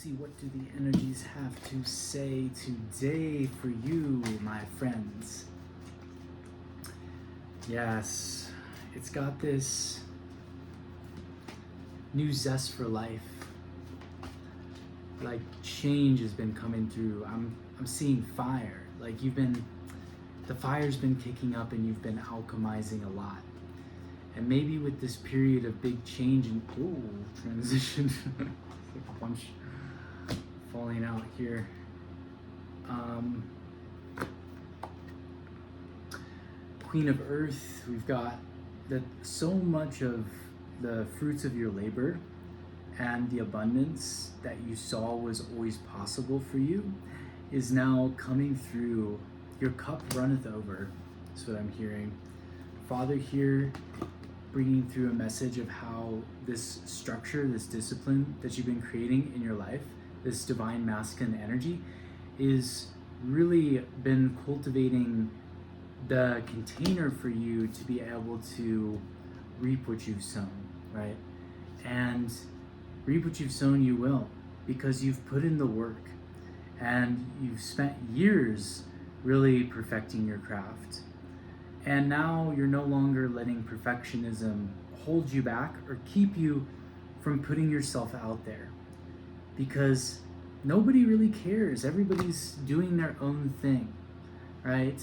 see what do the energies have to say today for you, my friends. Yes, it's got this new zest for life. Like change has been coming through. I'm seeing fire. Like the fire's been kicking up and you've been alchemizing a lot. And maybe with this period of big change and transition, a bunch falling out here. Queen of Earth, we've got that so much of the fruits of your labor and the abundance that you saw was always possible for you is now coming through. Your cup runneth over. That's what I'm hearing. Father here bringing through a message of how this structure, this discipline that you've been creating in your life, this divine masculine energy, is really been cultivating the container for you to be able to reap what you've sown, right? And reap what you've sown you will, because you've put in the work and you've spent years really perfecting your craft. And now you're no longer letting perfectionism hold you back or keep you from putting yourself out there, because nobody really cares. Everybody's doing their own thing, right?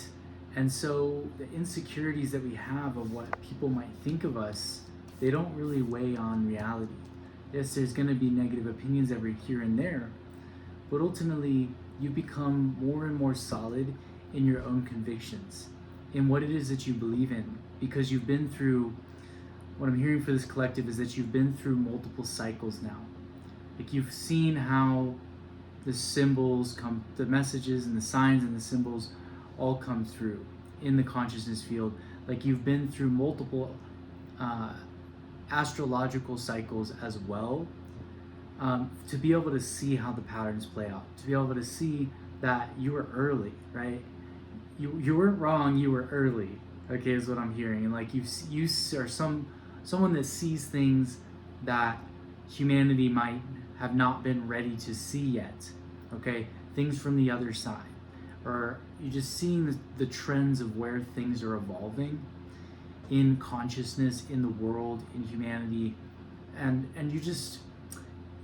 And so the insecurities that we have of what people might think of us, they don't really weigh on reality. Yes, there's going to be negative opinions every here and there, but ultimately you become more and more solid in your own convictions, in what it is that you believe in, because you've been through, what I'm hearing for this collective is that you've been through multiple cycles now. Like you've seen how the symbols come, the messages and the signs and the symbols all come through in the consciousness field. Like you've been through multiple astrological cycles as well, to be able to see how the patterns play out, to be able to see that you were early, right? You weren't wrong, you were early, okay, is what I'm hearing. And like you are someone that sees things that humanity might have not been ready to see yet, okay? Things from the other side. Or you're just seeing the trends of where things are evolving in consciousness, in the world, in humanity, and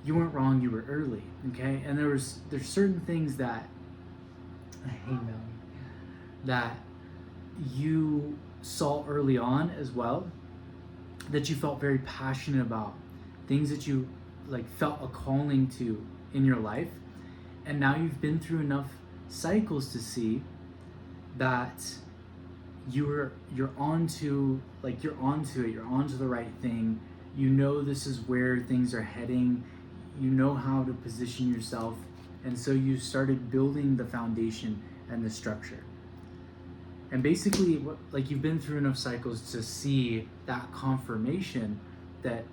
you weren't wrong, you were early, okay? And there's certain things that that you saw early on as well, that you felt very passionate about, things that you like felt a calling to in your life, and now you've been through enough cycles to see that you're onto it, you're onto the right thing. You know this is where things are heading, you know how to position yourself, and so you started building the foundation and the structure. And basically, like you've been through enough cycles to see that confirmation that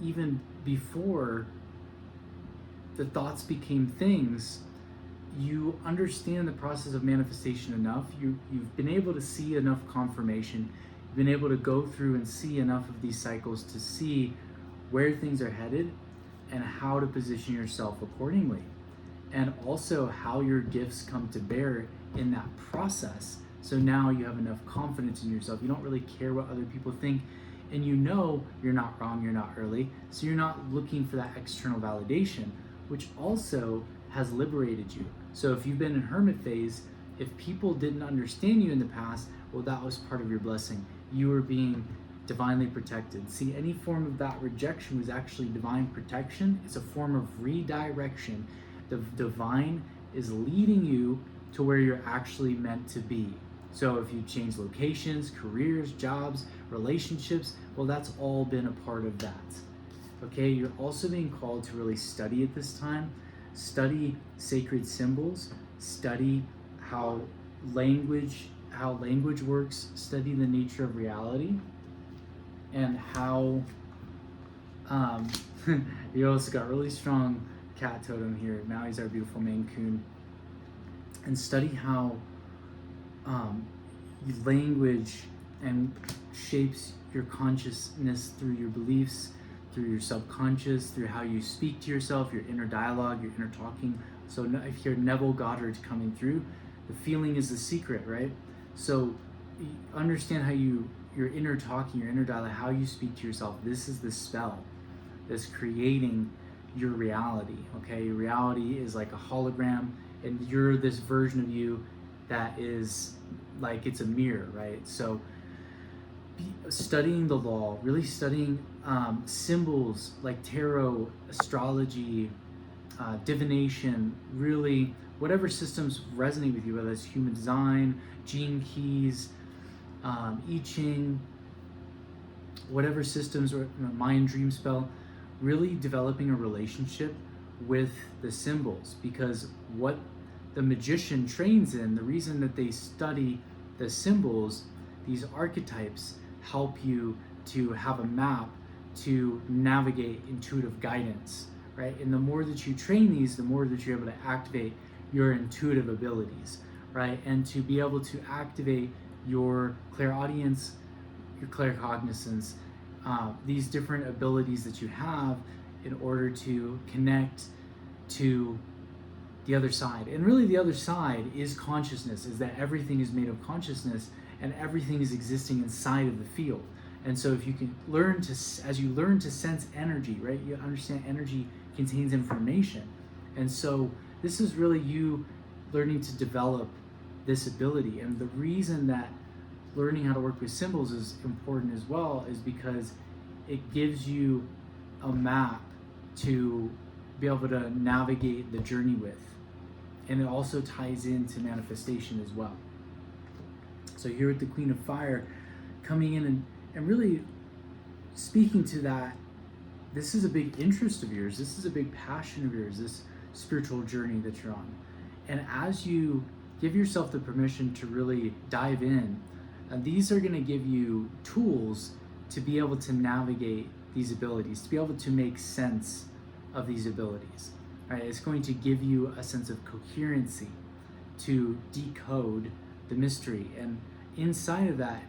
even before the thoughts became things, you understand the process of manifestation enough. You've been able to see enough confirmation. You've been able to go through and see enough of these cycles to see where things are headed and how to position yourself accordingly. And also how your gifts come to bear in that process. So now you have enough confidence in yourself. You don't really care what other people think. And you know you're not wrong, you're not early. So you're not looking for that external validation, which also has liberated you. So if you've been in hermit phase, if people didn't understand you in the past, well, that was part of your blessing. You were being divinely protected. See, any form of that rejection was actually divine protection. It's a form of redirection. The divine is leading you to where you're actually meant to be. So if you change locations, careers, jobs, relationships, well, that's all been a part of that. Okay, you're also being called to really study at this time. Study sacred symbols, study how language works, study the nature of reality, and how you also got really strong cat totem here. Maui's our beautiful Maine Coon. And study how language and shapes your consciousness through your beliefs, through your subconscious, through how you speak to yourself, your inner dialogue, your inner talking. So if you're Neville Goddard coming through, the feeling is the secret, right? So understand how your inner talking, your inner dialogue, how you speak to yourself. This is the spell that's creating your reality, okay? Your reality is like a hologram, and you're this version of you that is like it's a mirror, right? So studying the law, really studying symbols like tarot, astrology, divination, really whatever systems resonate with you, whether it's human design, gene keys, I Ching, whatever systems, or Mayan dream spell, really developing a relationship with the symbols, because what the magician trains in, the reason that they study the symbols, these archetypes help you to have a map to navigate intuitive guidance, right? And the more that you train these, the more that you're able to activate your intuitive abilities, right? And to be able to activate your clairaudience, your claircognizance, these different abilities that you have in order to connect to the other side. And really the other side is consciousness, is that everything is made of consciousness and everything is existing inside of the field. And so if you can learn to, as you learn to sense energy, right, you understand energy contains information. And so this is really you learning to develop this ability. And the reason that learning how to work with symbols is important as well is because it gives you a map to be able to navigate the journey with. And it also ties into manifestation as well. So here with the Queen of Fire coming in and really speaking to that, this is a big interest of yours, this is a big passion of yours, this spiritual journey that you're on. And as you give yourself the permission to really dive in, these are going to give you tools to be able to navigate these abilities, to be able to make sense of these abilities. Right? It's going to give you a sense of coherency to decode the mystery. And inside of that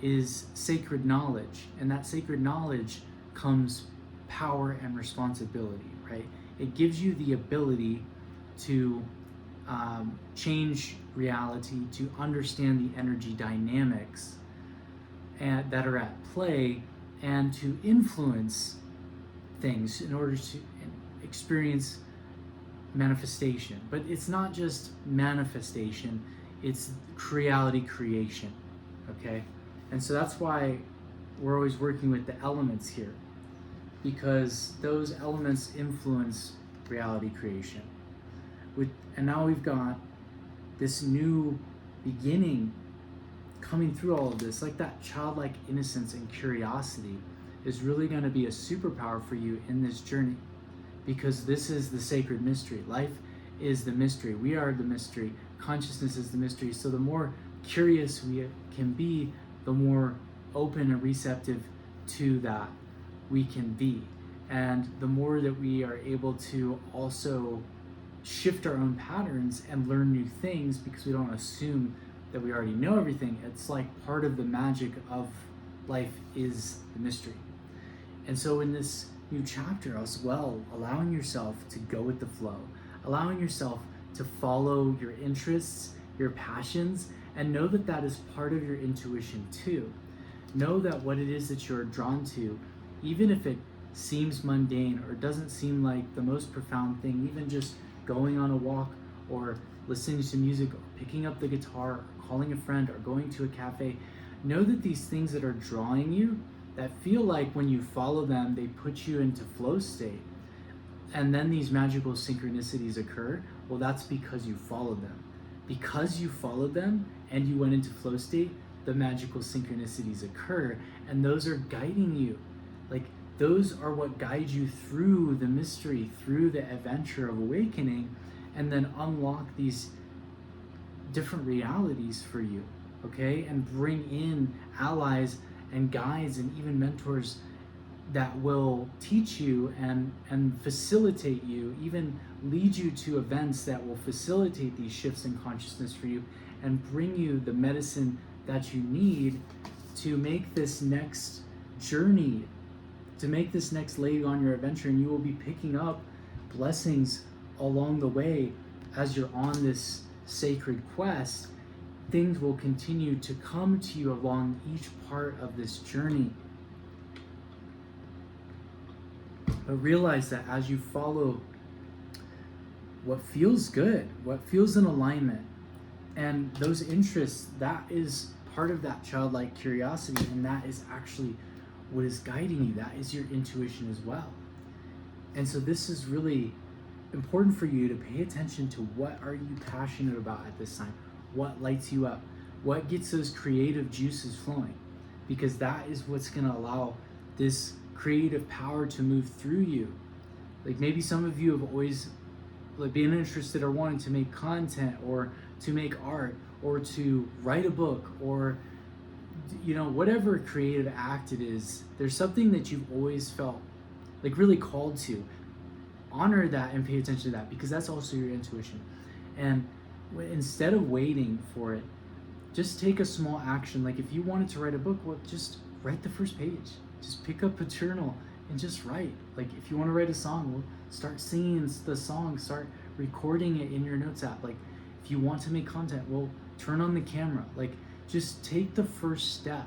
is sacred knowledge. And that sacred knowledge comes power and responsibility, right? It gives you the ability to change reality, to understand the energy dynamics that are at play, and to influence things in order to experience manifestation. But it's not just manifestation, it's reality creation, okay? And so that's why we're always working with the elements here, because those elements influence reality creation. And now we've got this new beginning coming through all of this, like that childlike innocence and curiosity is really going to be a superpower for you in this journey, because this is the sacred mystery. Life is the mystery. We are the mystery. Consciousness is the mystery. So the more curious we can be, the more open and receptive to that we can be. And the more that we are able to also shift our own patterns and learn new things, because we don't assume that we already know everything. It's like part of the magic of life is the mystery. And so in this new chapter as well, allowing yourself to go with the flow, allowing yourself to follow your interests, your passions, and know that that is part of your intuition too. Know that what it is that you're drawn to, even if it seems mundane or doesn't seem like the most profound thing, even just going on a walk or listening to music or picking up the guitar or calling a friend or going to a cafe, know that these things that are drawing you, that feel like when you follow them, they put you into flow state, and then these magical synchronicities occur, well, that's because you followed them. Because you followed them and you went into flow state, the magical synchronicities occur, and those are guiding you. Like, those are what guide you through the mystery, through the adventure of awakening, and then unlock these different realities for you, okay? And bring in allies and guides and even mentors that will teach you and facilitate you, even lead you to events that will facilitate these shifts in consciousness for you and bring you the medicine that you need to make this next journey to make this next leg on your adventure, and you will be picking up blessings along the way as you're on this sacred quest. Things will continue to come to you along each part of this journey. But realize that as you follow what feels good, what feels in alignment, and those interests, that is part of that childlike curiosity, and that is actually what is guiding you. That is your intuition as well. And so this is really important for you to pay attention to what are you passionate about at this time, what lights you up, what gets those creative juices flowing, because that is what's going to allow this creative power to move through you. Like maybe some of you have always like been interested or wanting to make content or to make art or to write a book or whatever creative act it is. There's something that you've always felt like really called to. Honor that and pay attention to that, because that's also your intuition. And instead of waiting for it, just take a small action. Like if you wanted to write a book, well, just write the first page. Just pick up a journal and just write. Like if you want to write a song, well, start singing the song, start recording it in your notes app. Like if you want to make content, well, turn on the camera. Like just take the first step,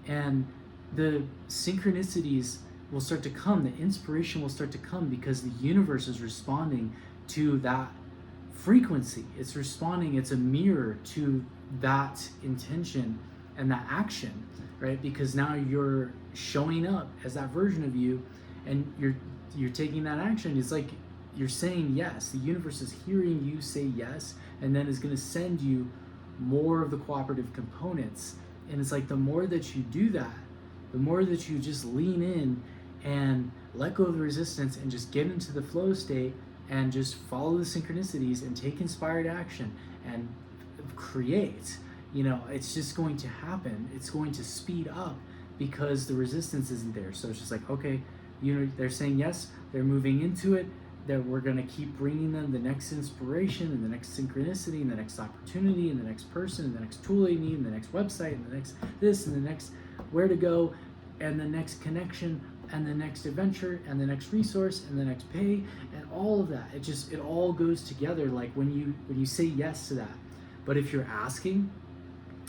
and the synchronicities will start to come, the inspiration will start to come, because the universe is responding to that frequency. It's responding, it's a mirror to that intention and that action, right? Because now you're showing up as that version of you, and you're taking that action. It's like you're saying yes. The universe is hearing you say yes, and then is going to send you more of the cooperative components. And it's like the more that you do that, the more that you just lean in and let go of the resistance and just get into the flow state and just follow the synchronicities and take inspired action and create, it's just going to happen. It's going to speed up because the resistance isn't there. So it's just like, okay, they're saying yes, they're moving into it, that we're going to keep bringing them the next inspiration and the next synchronicity and the next opportunity and the next person and the next tool they need and the next website and the next this and the next where to go and the next connection and the next adventure and the next resource and the next pay and all of that. It all goes together, like when you say yes to that. But if you're asking,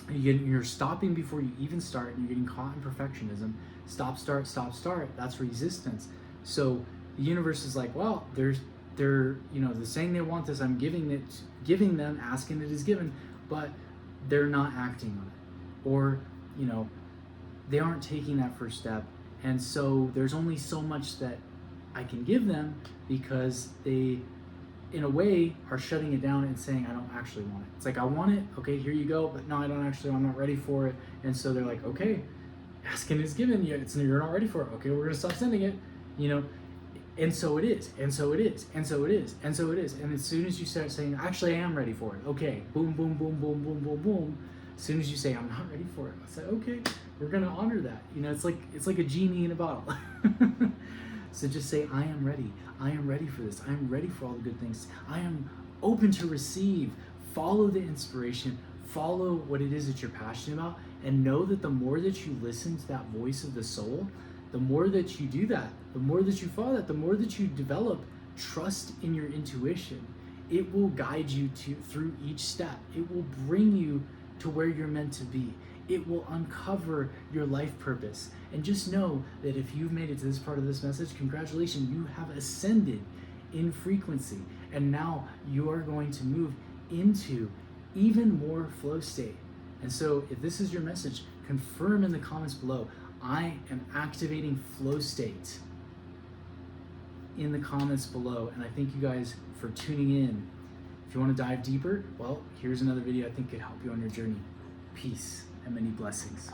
you're stopping before you even start, and you're getting caught in perfectionism. Stop, start, that's resistance. So the universe is like, well, they're saying they want this, I'm giving them, asking it is given, but they're not acting on it, or they aren't taking that first step. And so there's only so much that I can give them, because they, in a way, are shutting it down and saying, I don't actually want it. It's like, I want it, okay, here you go, but no, I'm not ready for it. And so they're like, okay, asking is given, you're not ready for it, okay, we're gonna stop sending it, and so it is, and so it is, and so it is, and so it is. And as soon as you start saying, actually I am ready for it, okay, boom, boom, boom, boom, boom, boom, boom. As soon as you say, I'm not ready for it, I say, okay, we're gonna honor that. It's like a genie in a bottle. So just say, I am ready. I am ready for this. I am ready for all the good things. I am open to receive. Follow the inspiration. Follow what it is that you're passionate about, and know that the more that you listen to that voice of the soul, the more that you do that, the more that you follow that, the more that you develop trust in your intuition. It will guide you through each step. It will bring you to where you're meant to be. It will uncover your life purpose. And just know that if you've made it to this part of this message, congratulations, you have ascended in frequency. And now you are going to move into even more flow state. And so if this is your message, confirm in the comments below, I am activating flow state, in the comments below. And I thank you guys for tuning in. If you want to dive deeper, well, here's another video I think could help you on your journey. Peace and many blessings.